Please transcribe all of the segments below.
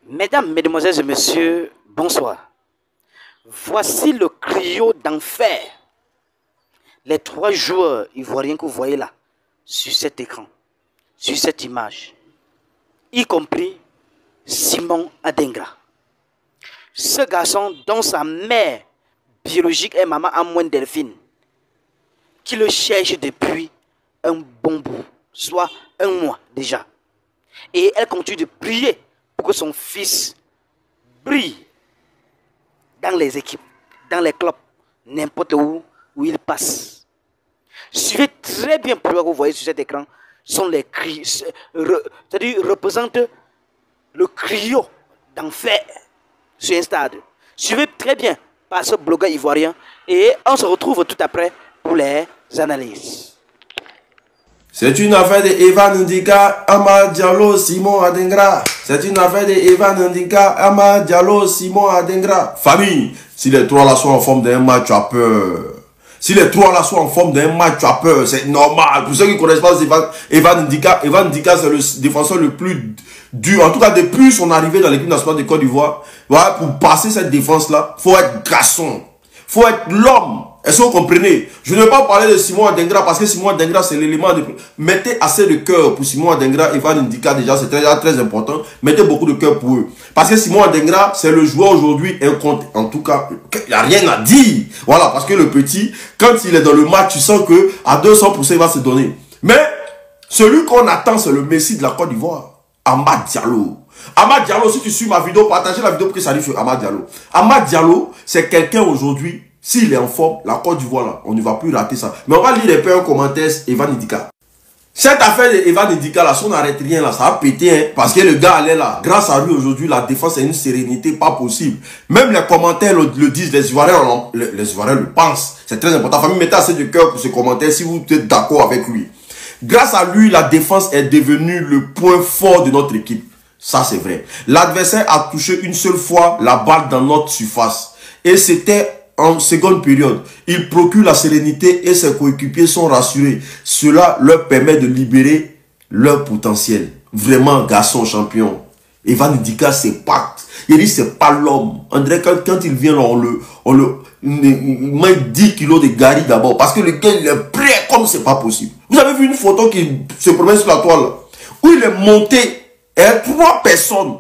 Mesdames, Mesdemoiselles et Messieurs, bonsoir. Voici le trio d'enfer. Les 3 joueurs ivoiriens que vous voyez là, sur cet écran, sur cette image, y compris Simon Adingra. Ce garçon dont sa mère biologique est maman Amouane Delphine, qui le cherche depuis un bon bout, soit un mois déjà. Et elle continue de prier pour que son fils brille dans les équipes, dans les clubs, n'importe où il passe. Suivez très bien pour que vous voyez sur cet écran, sont les cris, c'est-à-dire représentent le trio d'enfer sur un stade. Suivez très bien par ce blogueur ivoirien et on se retrouve tout après pour les analyses. C'est une affaire de Evan Ndika, Ama Diallo, Simon Adingra. C'est une affaire de Evan Ndika, Ama Diallo, Simon Adingra. Famille, si les 3 là sont en forme d'un match, tu as peur. Si les 3 là sont en forme d'un match, tu as peur. C'est normal. Pour ceux qui ne connaissent pas Evan Ndika c'est le défenseur le plus dur. En tout cas, depuis son arrivée dans l'équipe nationale de Côte d'Ivoire, voilà, pour passer cette défense-là, il faut être garçon. Il faut être l'homme. Est-ce que vous comprenez? Je ne vais pas parler de Simon Adingra parce que Simon Adingra c'est l'élément de... Mettez assez de cœur pour Simon Adingra et Evan Ndika déjà, c'est très important. Mettez beaucoup de cœur pour eux. Parce que Simon Adingra c'est le joueur aujourd'hui en tout cas, il n'y a rien à dire. Voilà, parce que le petit, quand il est dans le match, tu sens que à 200% il va se donner. Mais celui qu'on attend, c'est le Messi de la Côte d'Ivoire. Amad Diallo. Amad Diallo, si tu suis ma vidéo, partagez la vidéo pour que ça arrive sur Amad Diallo. Amad Diallo, c'est quelqu'un aujourd'hui. S'il est en forme, la Côte d'Ivoire, là, on ne va plus rater ça. Mais on va lire un peu en commentaire Evan Ndika. Cette affaire d'Evan Ndika, là, si on n'arrête rien, là, ça va péter, hein, parce que le gars, allait là. Grâce à lui, aujourd'hui, la défense est une sérénité pas possible. Même les commentaires le disent, les Ivoiriens le pensent. C'est très important. Famille, mettez assez de cœur pour ce commentaire si vous êtes d'accord avec lui. Grâce à lui, la défense est devenue le point fort de notre équipe. Ça, c'est vrai. L'adversaire a touché une seule fois la balle dans notre surface. Et c'était en seconde période. Il procure la sérénité et ses coéquipiers sont rassurés. Cela leur permet de libérer leur potentiel. Vraiment, garçon champion. Evan Ndika, c'est pas. Il dit, c'est pas l'homme. André, quand il vient, il met 10 kilos de gari d'abord. Parce que le gars, il est prêt comme c'est pas possible. Vous avez vu une photo qui se promène sur la toile, où il est monté, et 3 personnes,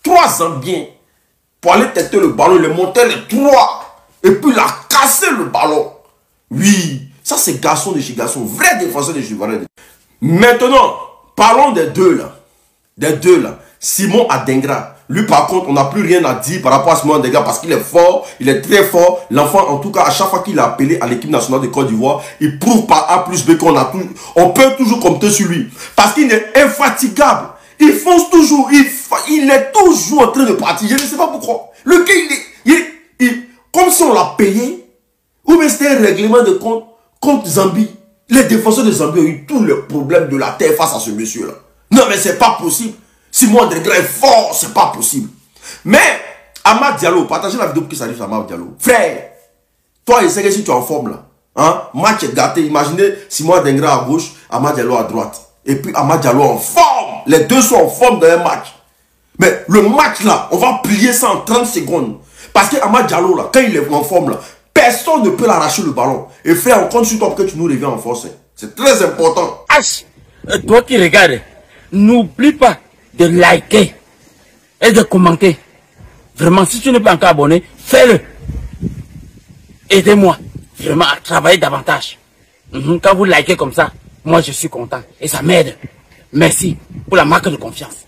3 Zambiens, pour aller têter le ballon, il est monté les 3. Et puis il a cassé le ballon. Oui, ça c'est garçon de chez garçon, vrai défenseur de chez garçon. Maintenant, parlons des deux là. Simon Adingra. Lui par contre, on n'a plus rien à dire par rapport à Simon Adingra parce qu'il est fort, il est très fort. L'enfant, en tout cas, à chaque fois qu'il est appelé à l'équipe nationale de Côte d'Ivoire, il prouve par A plus B on peut toujours compter sur lui. Parce qu'il est infatigable. Il fonce toujours, il est toujours en train de partir. Je ne sais pas pourquoi. Le gars, comme si on l'a payé, ou bien c'était un règlement de compte contre Zambie. Les défenseurs de Zambie ont eu tous les problèmes de la terre face à ce monsieur-là. Non, mais c'est pas possible. Simon Adingra est fort, c'est pas possible. Mais, Amad Diallo, partagez la vidéo pour que ça arrive à Amad Diallo. Frère, toi, essaie que si tu es en forme là, hein, match est gâté. Imaginez Simon Adingra à gauche, Amad Diallo à droite. Et puis Amad Diallo en forme. Les deux sont en forme dans un match. Mais le match là, on va plier ça en 30 secondes. Parce que Amad Diallo, là, quand il est en forme, là, personne ne peut l'arracher le ballon. Et frère, on compte sur toi pour que tu nous reviens en force. C'est très important. H, toi qui regardes, n'oublie pas de liker et de commenter. Vraiment, si tu n'es pas encore abonné, fais-le. Aidez-moi vraiment à travailler davantage. Quand vous likez comme ça, moi je suis content. Et ça m'aide. Merci pour la marque de confiance.